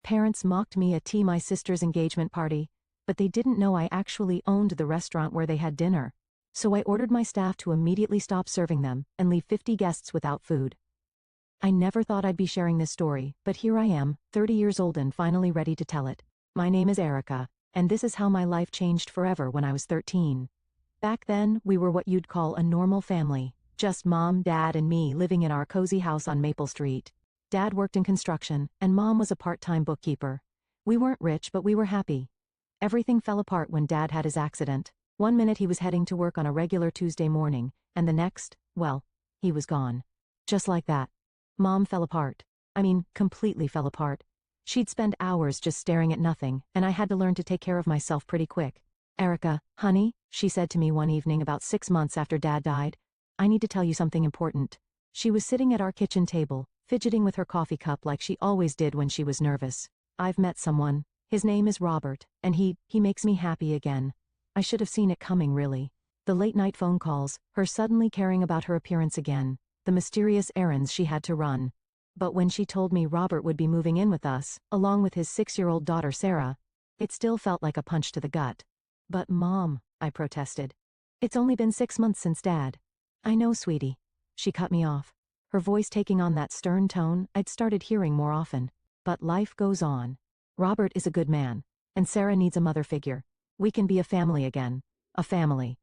Parents mocked me at my sister's engagement party, but they didn't know I actually owned the restaurant where they had dinner. So I ordered my staff to immediately stop serving them and leave 50 guests without food. I never thought I'd be sharing this story, but here I am, 30 years old and finally ready to tell it. My name is Erica, and this is how my life changed forever when I was 13. Back then, we were what you'd call a normal family, just mom, dad, and me living in our cozy house on Maple Street. Dad worked in construction, and mom was a part-time bookkeeper. We weren't rich, but we were happy. Everything fell apart when dad had his accident. One minute he was heading to work on a regular Tuesday morning, and the next, well, he was gone. Just like that. Mom fell apart. I mean, completely fell apart. She'd spend hours just staring at nothing, and I had to learn to take care of myself pretty quick. Erica, honey, she said to me one evening about 6 months after Dad died, I need to tell you something important. She was sitting at our kitchen table, fidgeting with her coffee cup like she always did when she was nervous. I've met someone. His name is Robert, and he makes me happy again. I should have seen it coming, really. The late-night phone calls, her suddenly caring about her appearance again, the mysterious errands she had to run. But when she told me Robert would be moving in with us, along with his 6-year-old daughter Sarah, it still felt like a punch to the gut. But Mom, I protested. It's only been 6 months since Dad. I know, sweetie. She cut me off, her voice taking on that stern tone I'd started hearing more often. But life goes on. Robert is a good man, and Sarah needs a mother figure. We can be a family again. A family.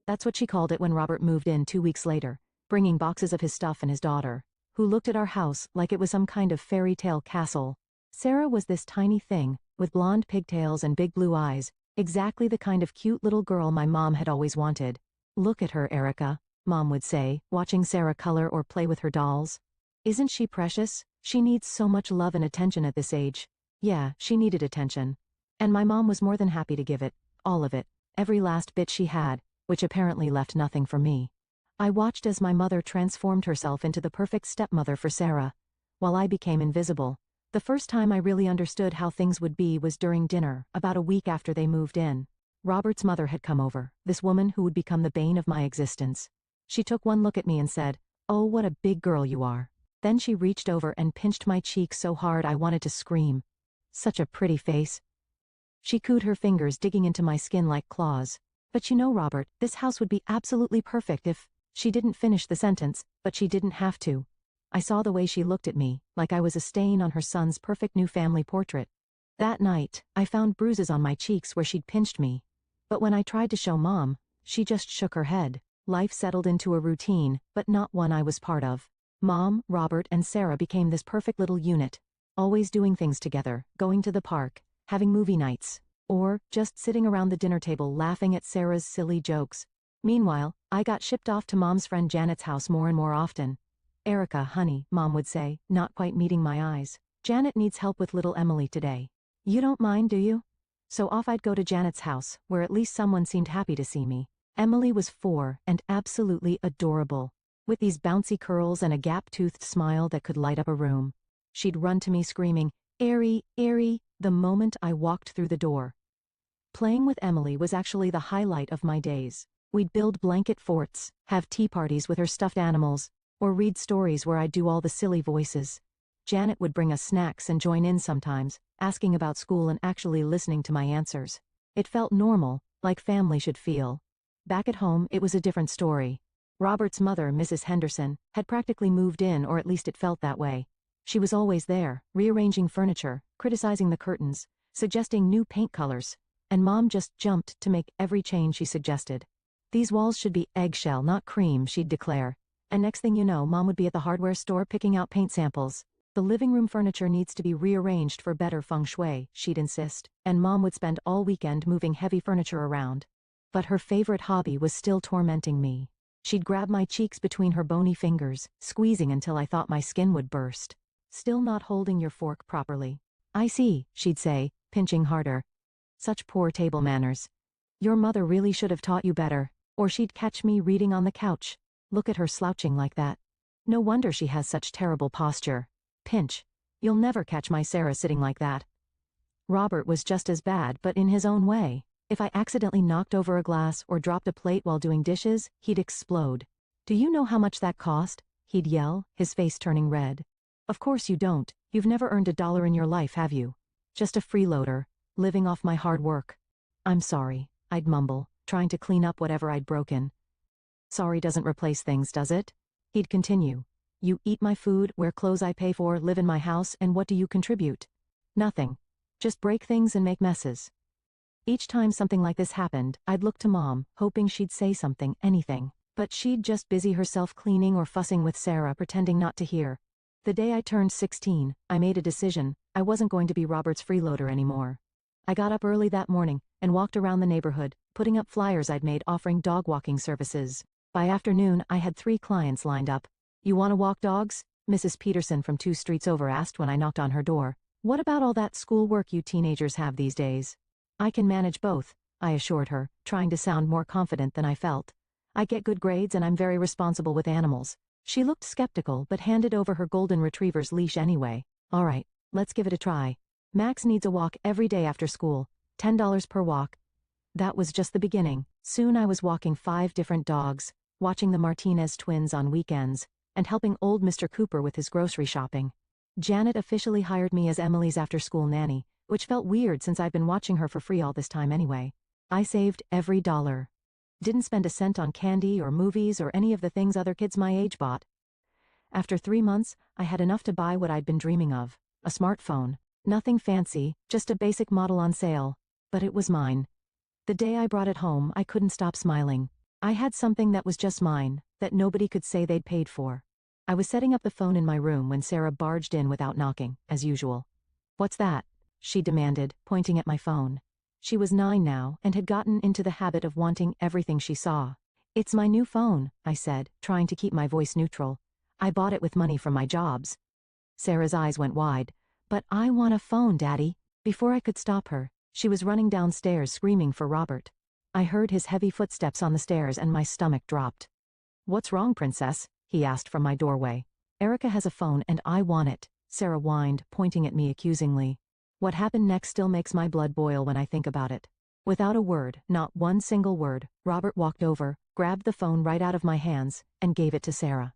That's what she called it when Robert moved in 2 weeks later, bringing boxes of his stuff and his daughter, who looked at our house like it was some kind of fairy tale castle. Sarah was this tiny thing, with blonde pigtails and big blue eyes, exactly the kind of cute little girl my mom had always wanted. Look at her, Erica, Mom would say, watching Sarah color or play with her dolls. Isn't she precious? She needs so much love and attention at this age. Yeah, she needed attention. And my mom was more than happy to give it, all of it, every last bit she had, which apparently left nothing for me. I watched as my mother transformed herself into the perfect stepmother for Sarah, while I became invisible. The first time I really understood how things would be was during dinner, about a week after they moved in. Robert's mother had come over, this woman who would become the bane of my existence. She took one look at me and said, "Oh, what a big girl you are." Then she reached over and pinched my cheek so hard I wanted to scream. Such a pretty face. She cooed her fingers, digging into my skin like claws. "But you know, Robert, this house would be absolutely perfect if..." She didn't finish the sentence, but she didn't have to. I saw the way she looked at me, like I was a stain on her son's perfect new family portrait. That night, I found bruises on my cheeks where she'd pinched me. But when I tried to show Mom, she just shook her head. Life settled into a routine, but not one I was part of. Mom, Robert, and Sarah became this perfect little unit, always doing things together, going to the park, having movie nights, or just sitting around the dinner table laughing at Sarah's silly jokes. Meanwhile, I got shipped off to Mom's friend Janet's house more and more often. "Erica, honey," Mom would say, not quite meeting my eyes. "Janet needs help with little Emily today. You don't mind, do you?" So off I'd go to Janet's house, where at least someone seemed happy to see me. Emily was 4 and absolutely adorable, with these bouncy curls and a gap-toothed smile that could light up a room. She'd run to me screaming, "Airy, Airy," the moment I walked through the door. Playing with Emily was actually the highlight of my days. We'd build blanket forts, have tea parties with her stuffed animals, or read stories where I'd do all the silly voices. Janet would bring us snacks and join in sometimes, asking about school and actually listening to my answers. It felt normal, like family should feel. Back at home, it was a different story. Robert's mother, Mrs. Henderson, had practically moved in, or at least it felt that way. She was always there, rearranging furniture, criticizing the curtains, suggesting new paint colors, and Mom just jumped to make every change she suggested. "These walls should be eggshell, not cream," she'd declare. And next thing you know, Mom would be at the hardware store picking out paint samples. "The living room furniture needs to be rearranged for better feng shui," she'd insist, and Mom would spend all weekend moving heavy furniture around. But her favorite hobby was still tormenting me. She'd grab my cheeks between her bony fingers, squeezing until I thought my skin would burst. "Still not holding your fork properly." "I see," she'd say, pinching harder. "Such poor table manners. Your mother really should have taught you better." Or she'd catch me reading on the couch. "Look at her slouching like that. No wonder she has such terrible posture." Pinch. "You'll never catch my Sarah sitting like that." Robert was just as bad, but in his own way. If I accidentally knocked over a glass or dropped a plate while doing dishes, he'd explode. "Do you know how much that cost?" he'd yell, his face turning red. Of course you don't. You've never earned $1 in your life, have you? Just a freeloader, living off my hard work. I'm sorry, I'd mumble, trying to clean up whatever I'd broken. Sorry doesn't replace things, does it? He'd continue. You eat my food, wear clothes I pay for, live in my house, and what do you contribute? Nothing. Just break things and make messes. Each time something like this happened, I'd look to Mom, hoping she'd say something, anything. But she'd just busy herself cleaning or fussing with Sarah, pretending not to hear. The day I turned 16, I made a decision. I wasn't going to be Robert's freeloader anymore. I got up early that morning and walked around the neighborhood, putting up flyers I'd made offering dog walking services. By afternoon, I had 3 clients lined up. You want to walk dogs? Mrs. Peterson from 2 streets over asked when I knocked on her door. What about all that schoolwork you teenagers have these days? I can manage both, I assured her, trying to sound more confident than I felt. I get good grades and I'm very responsible with animals. She looked skeptical but handed over her golden retriever's leash anyway. All right, let's give it a try. Max needs a walk every day after school, $10 per walk. That was just the beginning. Soon I was walking 5 different dogs, watching the Martinez twins on weekends, and helping old Mr. Cooper with his grocery shopping. Janet officially hired me as Emily's after-school nanny, which felt weird since I'd been watching her for free all this time anyway. I saved every dollar. Didn't spend a cent on candy or movies or any of the things other kids my age bought. After 3 months, I had enough to buy what I'd been dreaming of, a smartphone. Nothing fancy, just a basic model on sale. But it was mine. The day I brought it home, I couldn't stop smiling. I had something that was just mine, that nobody could say they'd paid for. I was setting up the phone in my room when Sarah barged in without knocking, as usual. What's that? She demanded, pointing at my phone. She was 9 now and had gotten into the habit of wanting everything she saw. It's my new phone, I said, trying to keep my voice neutral. I bought it with money from my jobs. Sarah's eyes went wide. But I want a phone, Daddy. Before I could stop her, she was running downstairs screaming for Robert. I heard his heavy footsteps on the stairs and my stomach dropped. What's wrong, Princess? He asked from my doorway. Erica has a phone and I want it, Sarah whined, pointing at me accusingly. What happened next still makes my blood boil when I think about it. Without a word, not one single word, Robert walked over, grabbed the phone right out of my hands, and gave it to Sarah.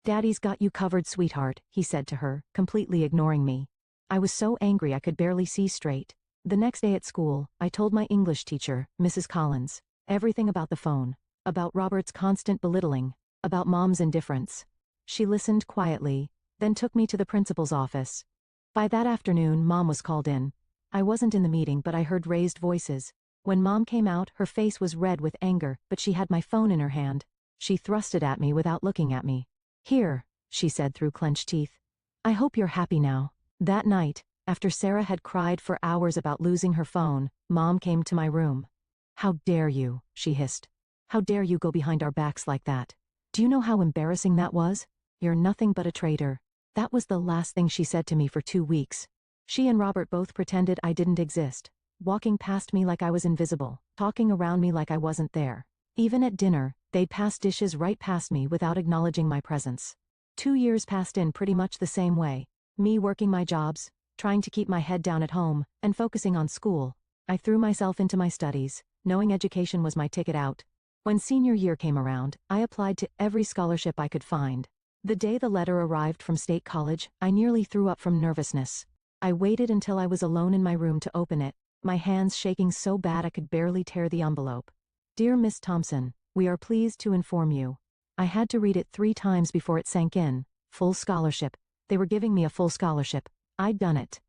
Daddy's got you covered, sweetheart, he said to her, completely ignoring me. I was so angry I could barely see straight. The next day at school, I told my English teacher, Mrs. Collins, everything about the phone, about Robert's constant belittling, about Mom's indifference. She listened quietly, then took me to the principal's office. By that afternoon, Mom was called in. I wasn't in the meeting, but I heard raised voices. When Mom came out, her face was red with anger, but she had my phone in her hand. She thrust it at me without looking at me. Here, she said through clenched teeth. I hope you're happy now. That night, after Sarah had cried for hours about losing her phone, Mom came to my room. How dare you, she hissed. How dare you go behind our backs like that? Do you know how embarrassing that was? You're nothing but a traitor. That was the last thing she said to me for 2 weeks. She and Robert both pretended I didn't exist, walking past me like I was invisible, talking around me like I wasn't there. Even at dinner, they'd pass dishes right past me without acknowledging my presence. 2 years passed in pretty much the same way. Me working my jobs, trying to keep my head down at home, and focusing on school. I threw myself into my studies, knowing education was my ticket out. When senior year came around, I applied to every scholarship I could find. The day the letter arrived from State College, I nearly threw up from nervousness. I waited until I was alone in my room to open it, my hands shaking so bad I could barely tear the envelope. Dear Miss Thompson, we are pleased to inform you. I had to read it 3 times before it sank in. Full scholarship. They were giving me a full scholarship. I'd done it.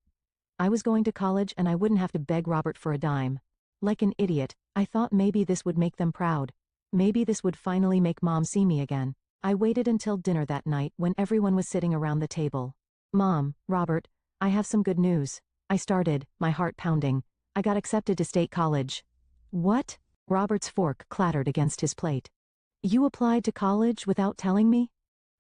I was going to college and I wouldn't have to beg Robert for a dime. Like an idiot, I thought maybe this would make them proud. Maybe this would finally make Mom see me again. I waited until dinner that night when everyone was sitting around the table. Mom, Robert, I have some good news. I started, my heart pounding. I got accepted to State College. What? Robert's fork clattered against his plate. You applied to college without telling me?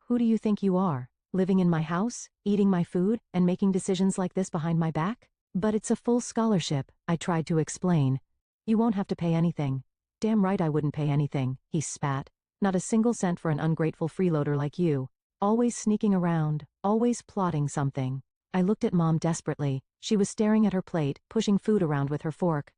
Who do you think you are? Living in my house, eating my food, and making decisions like this behind my back? But it's a full scholarship, I tried to explain. You won't have to pay anything. Damn right I wouldn't pay anything, he spat. Not a single cent for an ungrateful freeloader like you. Always sneaking around, always plotting something. I looked at Mom desperately. She was staring at her plate, pushing food around with her fork.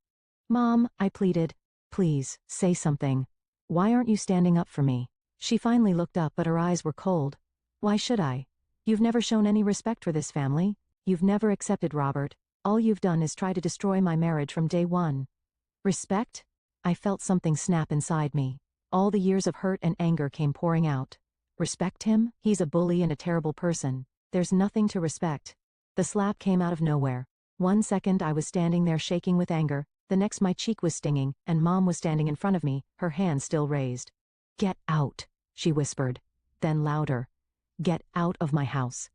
Mom, I pleaded. Please, say something. Why aren't you standing up for me? She finally looked up but her eyes were cold. Why should I? You've never shown any respect for this family. You've never accepted Robert. All you've done is try to destroy my marriage from day one. Respect? I felt something snap inside me. All the years of hurt and anger came pouring out. Respect him? He's a bully and a terrible person. There's nothing to respect. The slap came out of nowhere. 1 second I was standing there shaking with anger, the next my cheek was stinging, and Mom was standing in front of me, her hand still raised. Get out, she whispered. Then louder. Get out of my house.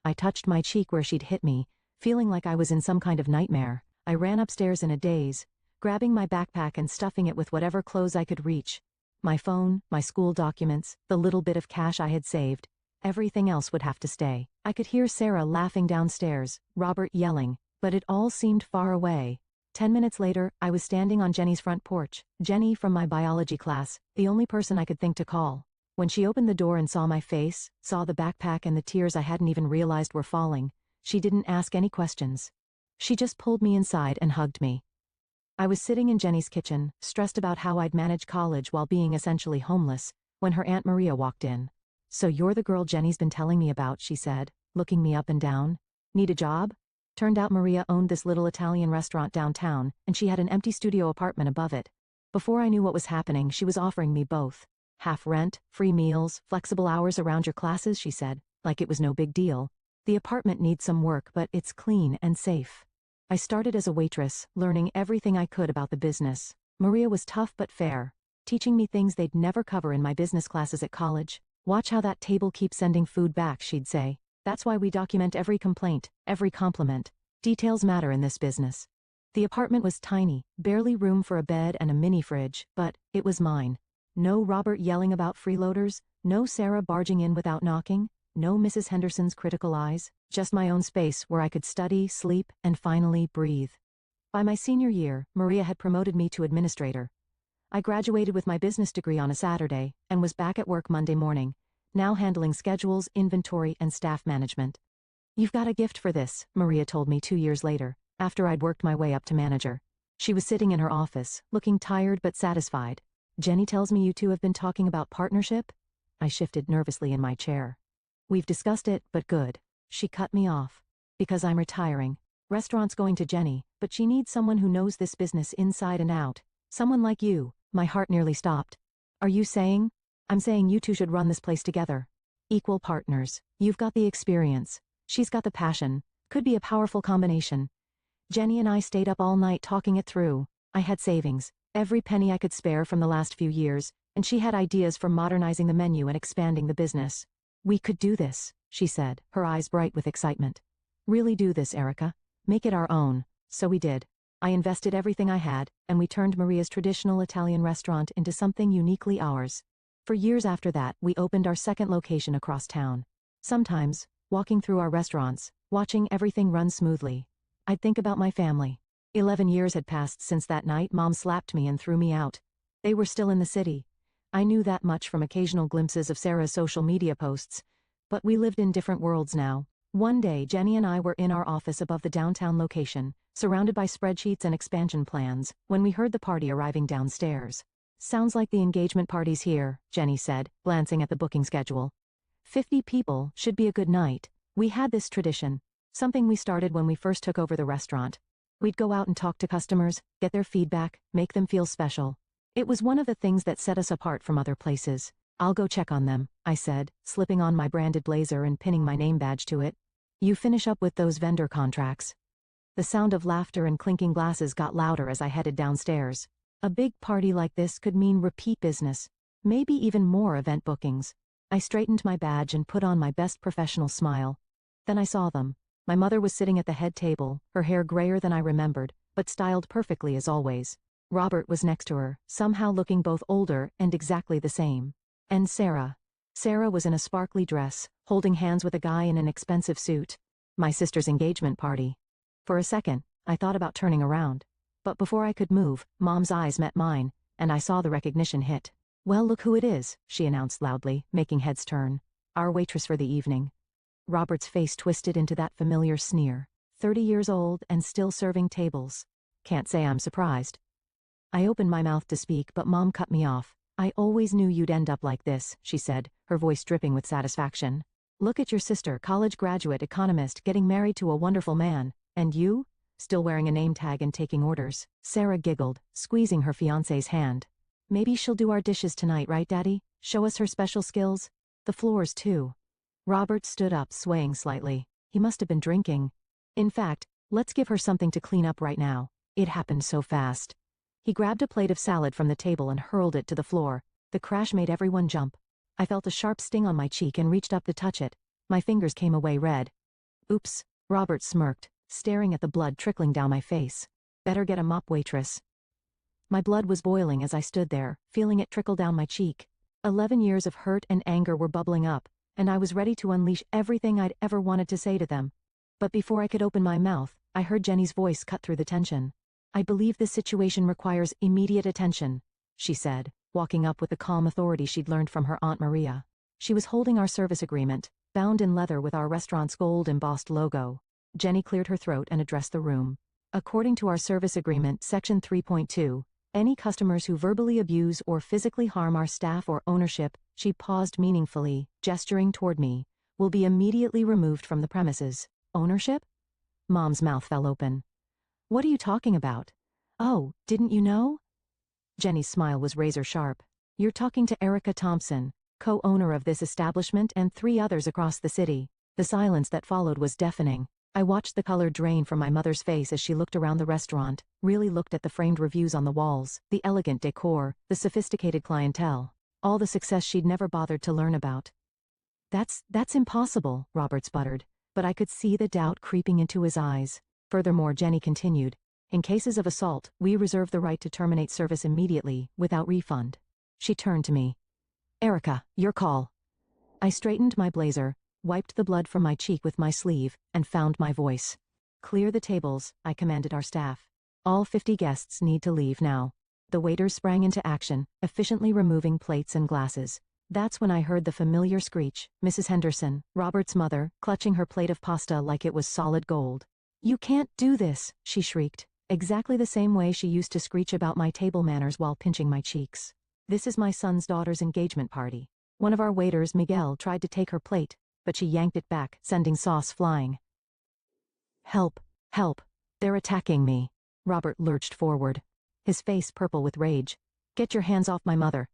I touched my cheek where she'd hit me, feeling like I was in some kind of nightmare. I ran upstairs in a daze, grabbing my backpack and stuffing it with whatever clothes I could reach. My phone, my school documents, the little bit of cash I had saved. Everything else would have to stay. I could hear Sarah laughing downstairs, Robert yelling, but it all seemed far away. 10 minutes later, I was standing on Jenny's front porch, Jenny from my biology class, the only person I could think to call. When she opened the door and saw my face, saw the backpack and the tears I hadn't even realized were falling, she didn't ask any questions. She just pulled me inside and hugged me. I was sitting in Jenny's kitchen, stressed about how I'd manage college while being essentially homeless, when her Aunt Maria walked in. So you're the girl Jenny's been telling me about, she said, looking me up and down. Need a job? Turned out Maria owned this little Italian restaurant downtown, and she had an empty studio apartment above it. Before I knew what was happening, she was offering me both. Half rent, free meals, flexible hours around your classes, she said, like it was no big deal. The apartment needs some work, but it's clean and safe. I started as a waitress, learning everything I could about the business. Maria was tough but fair, teaching me things they'd never cover in my business classes at college. Watch how that table keeps sending food back, she'd say. That's why we document every complaint, every compliment. Details matter in this business. The apartment was tiny, barely room for a bed and a mini fridge, but it was mine. No Robert yelling about freeloaders, no Sarah barging in without knocking, no Mrs. Henderson's critical eyes, just my own space where I could study, sleep, and finally breathe. By my senior year, Maria had promoted me to administrator. I graduated with my business degree on a Saturday and was back at work Monday morning, now handling schedules, inventory, and staff management. You've got a gift for this, Maria told me 2 years later, after I'd worked my way up to manager. She was sitting in her office, looking tired but satisfied. Jenny tells me you two have been talking about partnership? I shifted nervously in my chair. We've discussed it, but good. She cut me off. Because I'm retiring. Restaurant's going to Jenny, but she needs someone who knows this business inside and out. Someone like you. My heart nearly stopped. Are you saying? I'm saying you two should run this place together. Equal partners. You've got the experience. She's got the passion. Could be a powerful combination. Jenny and I stayed up all night talking it through. I had savings, every penny I could spare from the last few years, and she had ideas for modernizing the menu and expanding the business. We could do this, she said, her eyes bright with excitement. Really do this, Erica. Make it our own. So we did. I invested everything I had, and we turned Maria's traditional Italian restaurant into something uniquely ours. For years after that, we opened our second location across town. Sometimes, walking through our restaurants, watching everything run smoothly, I'd think about my family. 11 years had passed since that night Mom slapped me and threw me out. They were still in the city. I knew that much from occasional glimpses of Sarah's social media posts. But we lived in different worlds now. One day, Jenny and I were in our office above the downtown location, surrounded by spreadsheets and expansion plans, when we heard the party arriving downstairs. Sounds like the engagement party's here, Jenny said, glancing at the booking schedule. 50 people should be a good night. We had this tradition, something we started when we first took over the restaurant. We'd go out and talk to customers, get their feedback, make them feel special. It was one of the things that set us apart from other places. I'll go check on them, I said, slipping on my branded blazer and pinning my name badge to it. You finish up with those vendor contracts. The sound of laughter and clinking glasses got louder as I headed downstairs. A big party like this could mean repeat business, maybe even more event bookings. I straightened my badge and put on my best professional smile. Then I saw them. My mother was sitting at the head table, her hair grayer than I remembered, but styled perfectly as always. Robert was next to her, somehow looking both older and exactly the same. And Sarah. Sarah was in a sparkly dress, holding hands with a guy in an expensive suit. My sister's engagement party. For a second, I thought about turning around. But before I could move, Mom's eyes met mine, and I saw the recognition hit. Well, look who it is, she announced loudly, making heads turn. Our waitress for the evening. Robert's face twisted into that familiar sneer. 30 years old and still serving tables. Can't say I'm surprised. I opened my mouth to speak, but Mom cut me off. I always knew you'd end up like this, she said, her voice dripping with satisfaction. Look at your sister, college graduate economist, getting married to a wonderful man, and you? Still wearing a name tag and taking orders. Sarah giggled, squeezing her fiancé's hand. Maybe she'll do our dishes tonight, right, Daddy? Show us her special skills? The floors, too. Robert stood up, swaying slightly. He must have been drinking. In fact, let's give her something to clean up right now. It happened so fast. He grabbed a plate of salad from the table and hurled it to the floor. The crash made everyone jump. I felt a sharp sting on my cheek and reached up to touch it. My fingers came away red. Oops, Robert smirked, staring at the blood trickling down my face. Better get a mop, waitress. My blood was boiling as I stood there, feeling it trickle down my cheek. 11 years of hurt and anger were bubbling up, and I was ready to unleash everything I'd ever wanted to say to them. But before I could open my mouth, I heard Jenny's voice cut through the tension. I believe this situation requires immediate attention, she said, walking up with the calm authority she'd learned from her Aunt Maria. She was holding our service agreement, bound in leather with our restaurant's gold-embossed logo. Jenny cleared her throat and addressed the room. According to our service agreement, Section 3.2, any customers who verbally abuse or physically harm our staff or ownership, she paused meaningfully, gesturing toward me, will be immediately removed from the premises. Ownership? Mom's mouth fell open. What are you talking about? Oh, didn't you know? Jenny's smile was razor sharp. You're talking to Erica Thompson, co-owner of this establishment and 3 others across the city. The silence that followed was deafening. I watched the color drain from my mother's face as she looked around the restaurant, really looked at the framed reviews on the walls, the elegant decor, the sophisticated clientele, all the success she'd never bothered to learn about. That's impossible, Robert sputtered, but I could see the doubt creeping into his eyes. Furthermore, Jenny continued, in cases of assault, we reserve the right to terminate service immediately, without refund. She turned to me. Erica, your call. I straightened my blazer, wiped the blood from my cheek with my sleeve, and found my voice. Clear the tables, I commanded our staff. All 50 guests need to leave now. The waiters sprang into action, efficiently removing plates and glasses. That's when I heard the familiar screech, Mrs. Henderson, Robert's mother, clutching her plate of pasta like it was solid gold. You can't do this, she shrieked, exactly the same way she used to screech about my table manners while pinching my cheeks. This is my son's daughter's engagement party. One of our waiters, Miguel, tried to take her plate, but she yanked it back, sending sauce flying. Help, help, they're attacking me. Robert lurched forward, his face purple with rage. Get your hands off my mother.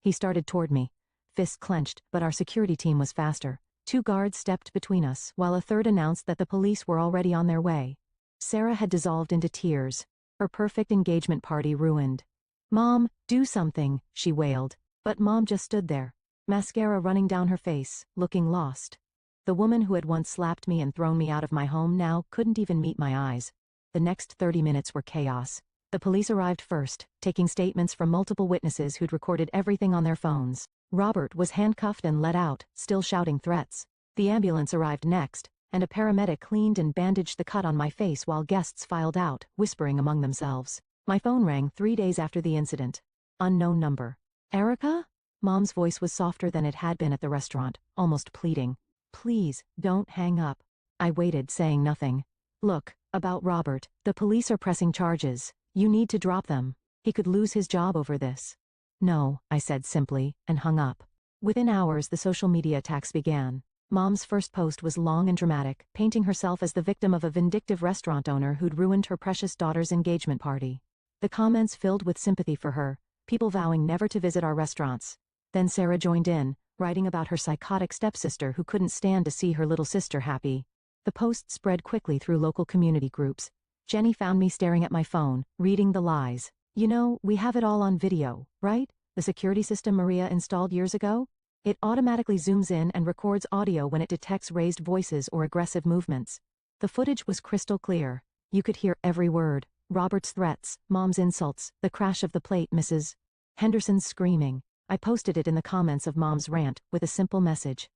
He started toward me, fists clenched, but our security team was faster. 2 guards stepped between us, while a third announced that the police were already on their way. Sarah had dissolved into tears, her perfect engagement party ruined. Mom, do something, she wailed, but Mom just stood there, mascara running down her face, looking lost. The woman who had once slapped me and thrown me out of my home now couldn't even meet my eyes. The next 30 minutes were chaos. The police arrived first, taking statements from multiple witnesses who'd recorded everything on their phones. Robert was handcuffed and let out, still shouting threats. The ambulance arrived next, and a paramedic cleaned and bandaged the cut on my face while guests filed out, whispering among themselves. My phone rang 3 days after the incident. Unknown number. Erica? Mom's voice was softer than it had been at the restaurant, almost pleading. Please, don't hang up. I waited, saying nothing. Look, about Robert, the police are pressing charges. You need to drop them. He could lose his job over this. No, I said simply, and hung up. Within hours, the social media attacks began. Mom's first post was long and dramatic, painting herself as the victim of a vindictive restaurant owner who'd ruined her precious daughter's engagement party. The comments filled with sympathy for her, people vowing never to visit our restaurants. Then Sarah joined in, writing about her psychotic stepsister who couldn't stand to see her little sister happy. The post spread quickly through local community groups. Jenny found me staring at my phone, reading the lies. You know, we have it all on video, right? The security system Maria installed years ago? It automatically zooms in and records audio when it detects raised voices or aggressive movements. The footage was crystal clear. You could hear every word. Robert's threats, Mom's insults, the crash of the plate, Mrs. Henderson's screaming. I posted it in the comments of Mom's rant, with a simple message.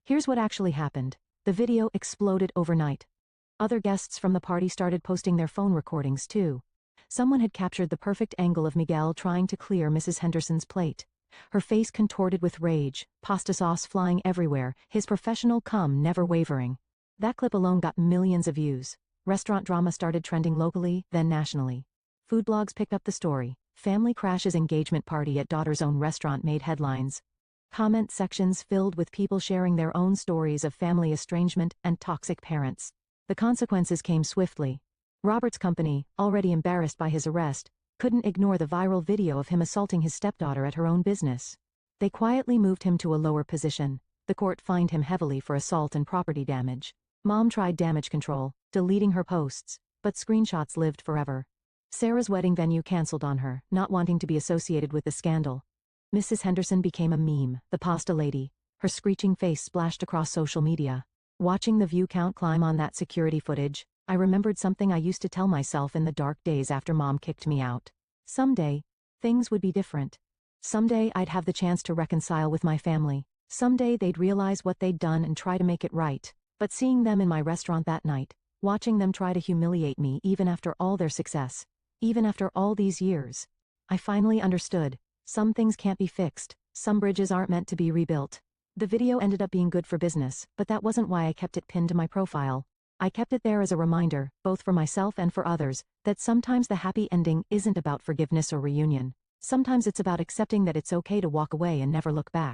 Here's what actually happened. The video exploded overnight. Other guests from the party started posting their phone recordings too. Someone had captured the perfect angle of Miguel trying to clear Mrs. Henderson's plate. Her face contorted with rage, pasta sauce flying everywhere, his professional cum never wavering. That clip alone got millions of views. Restaurant drama started trending locally, then nationally. Food blogs picked up the story. Family crashes engagement party at daughter's own restaurant made headlines. Comment sections filled with people sharing their own stories of family estrangement and toxic parents. The consequences came swiftly. Robert's company, already embarrassed by his arrest, couldn't ignore the viral video of him assaulting his stepdaughter at her own business. They quietly moved him to a lower position. The court fined him heavily for assault and property damage. Mom tried damage control, deleting her posts, but screenshots lived forever. Sarah's wedding venue canceled on her, not wanting to be associated with the scandal. Mrs. Henderson became a meme, the pasta lady, her screeching face splashed across social media. Watching the view count climb on that security footage, I remembered something I used to tell myself in the dark days after Mom kicked me out. Someday, things would be different. Someday I'd have the chance to reconcile with my family. Someday they'd realize what they'd done and try to make it right. But seeing them in my restaurant that night, watching them try to humiliate me even after all their success, even after all these years, I finally understood. Some things can't be fixed. Some bridges aren't meant to be rebuilt. The video ended up being good for business, but that wasn't why I kept it pinned to my profile. I kept it there as a reminder, both for myself and for others, that sometimes the happy ending isn't about forgiveness or reunion. Sometimes it's about accepting that it's okay to walk away and never look back.